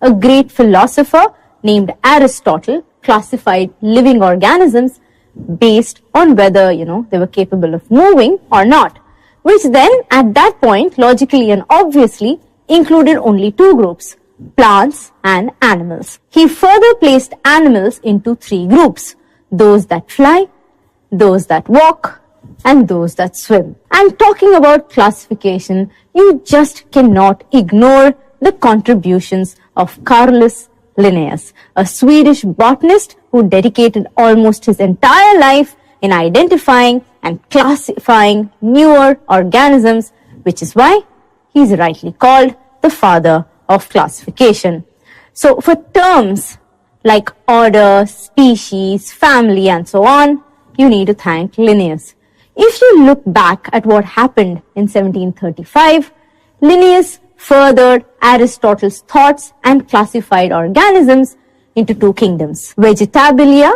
a great philosopher named Aristotle classified living organisms based on whether, they were capable of moving or not, which then at that point logically and obviously included only two groups, plants and animals. He further placed animals into three groups, those that fly, those that walk, and those that swim. And talking about classification, you just cannot ignore the contributions of Carolus Linnaeus, a Swedish botanist who dedicated almost his entire life in identifying and classifying newer organisms, which is why he is rightly called the father of classification. So for terms like order, species, family, and so on, you need to thank Linnaeus. If you look back at what happened in 1735, Linnaeus furthered Aristotle's thoughts and classified organisms into two kingdoms, Vegetabilia,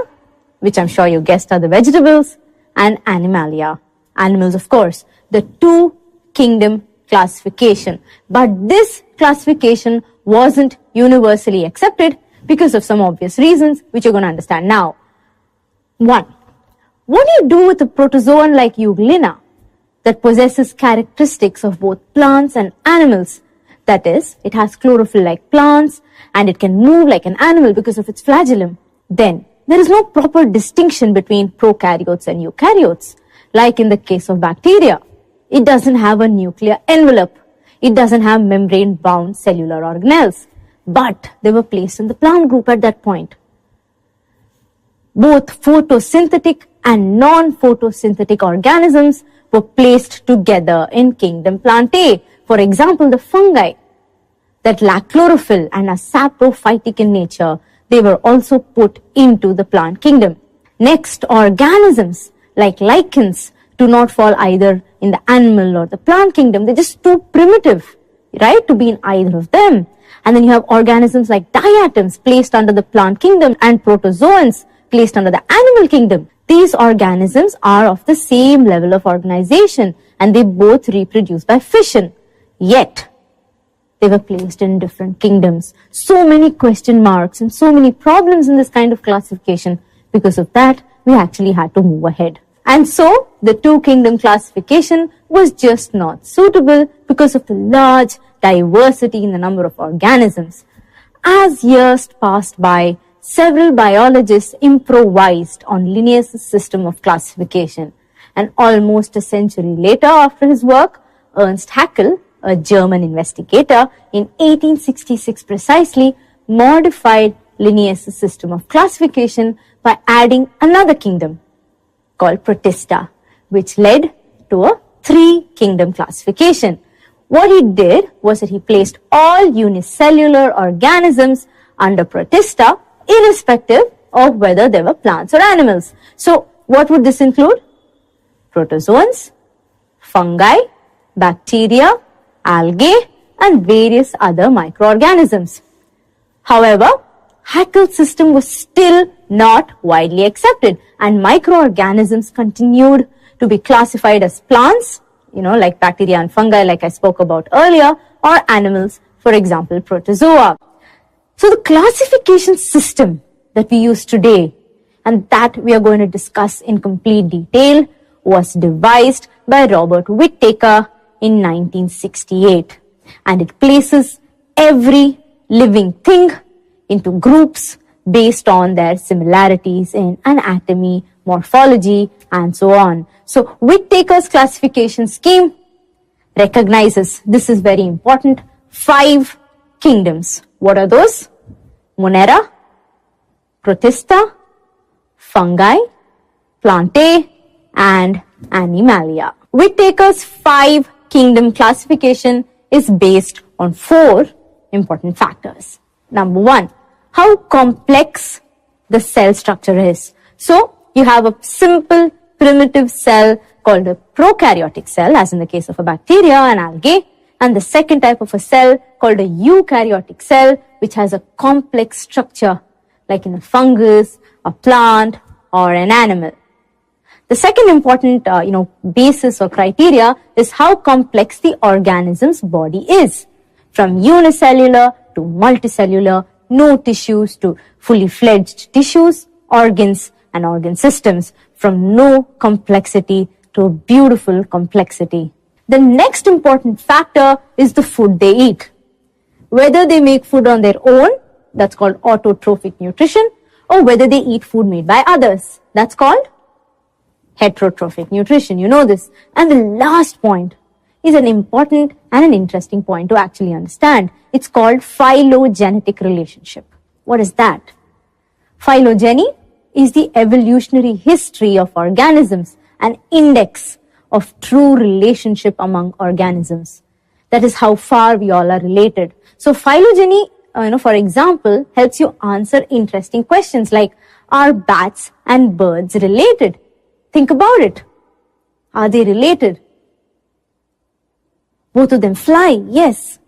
which I'm sure you guessed are the vegetables, and Animalia, animals of course, the two kingdom classification. But this classification wasn't universally accepted because of some obvious reasons, which you're going to understand now. 1. What do you do with a protozoan like Euglena that possesses characteristics of both plants and animals? That is, it has chlorophyll like plants and it can move like an animal because of its flagellum. Then, there is no proper distinction between prokaryotes and eukaryotes, like in the case of bacteria. It doesn't have a nuclear envelope. It doesn't have membrane-bound cellular organelles. But they were placed in the plant group at that point. Both photosynthetic and non-photosynthetic organisms were placed together in kingdom Plantae. For example, the fungi that lack chlorophyll and are saprophytic in nature, they were also put into the plant kingdom. Next, organisms like lichens do not fall either in the animal or the plant kingdom. They're just too primitive, right, to be in either of them. And then you have organisms like diatoms placed under the plant kingdom and protozoans placed under the animal kingdom. These organisms are of the same level of organization and they both reproduce by fission. Yet, they were placed in different kingdoms. So many question marks and so many problems in this kind of classification. Because of that, we actually had to move ahead. And so, the two-kingdom classification was just not suitable because of the large diversity in the number of organisms. As years passed by, several biologists improvised on Linnaeus' system of classification. And almost a century later, after his work, Ernst Haeckel, a German investigator, in 1866 precisely, modified Linnaeus' system of classification by adding another kingdom called Protista, which led to a three-kingdom classification. What he did was that he placed all unicellular organisms under Protista, irrespective of whether they were plants or animals. So, what would this include? Protozoans, fungi, bacteria, algae, and various other microorganisms. However, Haeckel's system was still not widely accepted, and microorganisms continued to be classified as plants, like bacteria and fungi, like I spoke about earlier, or animals, for example, protozoa. So the classification system that we use today, and that we are going to discuss in complete detail, was devised by Robert Whittaker in 1968. And it places every living thing into groups based on their similarities in anatomy, morphology, and so on. So Whittaker's classification scheme recognizes, this is very important, 5 kingdoms. What are those? Monera, Protista, fungi, Plantae, and Animalia. Whittaker's 5-kingdom classification is based on 4 important factors. Number 1, how complex the cell structure is. So, you have a simple primitive cell called a prokaryotic cell, as in the case of a bacteria and algae, and the second type of a cell called a eukaryotic cell, which has a complex structure, like in a fungus, a plant, or an animal. The second important, basis or criteria is how complex the organism's body is, from unicellular to multicellular, no tissues to fully fledged tissues, organs and organ systems, from no complexity to a beautiful complexity. The next important factor is the food they eat. Whether they make food on their own, that's called autotrophic nutrition, or whether they eat food made by others, that's called heterotrophic nutrition. You know this. And the last point is an important and an interesting point to actually understand. It's called phylogenetic relationship. What is that? Phylogeny is the evolutionary history of organisms, an index of true relationship among organisms. That is how far we all are related. So phylogeny, for example, helps you answer interesting questions like, are bats and birds related? Think about it. Are they related? Both of them fly, yes.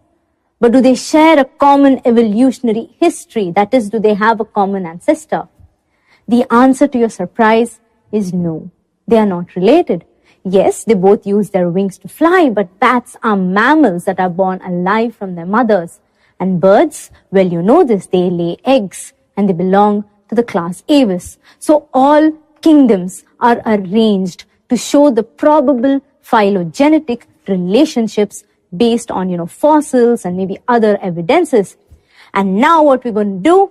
But do they share a common evolutionary history? That is, do they have a common ancestor? The answer to your surprise is no. They are not related. Yes, they both use their wings to fly, but bats are mammals that are born alive from their mothers. And birds, well, you know this, they lay eggs and they belong to the class Aves. So all kingdoms are arranged to show the probable phylogenetic relationships based on, fossils and maybe other evidences. And now what we're going to do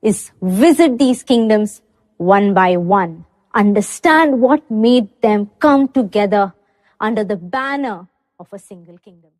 is visit these kingdoms one by one. Understand what made them come together under the banner of a single kingdom.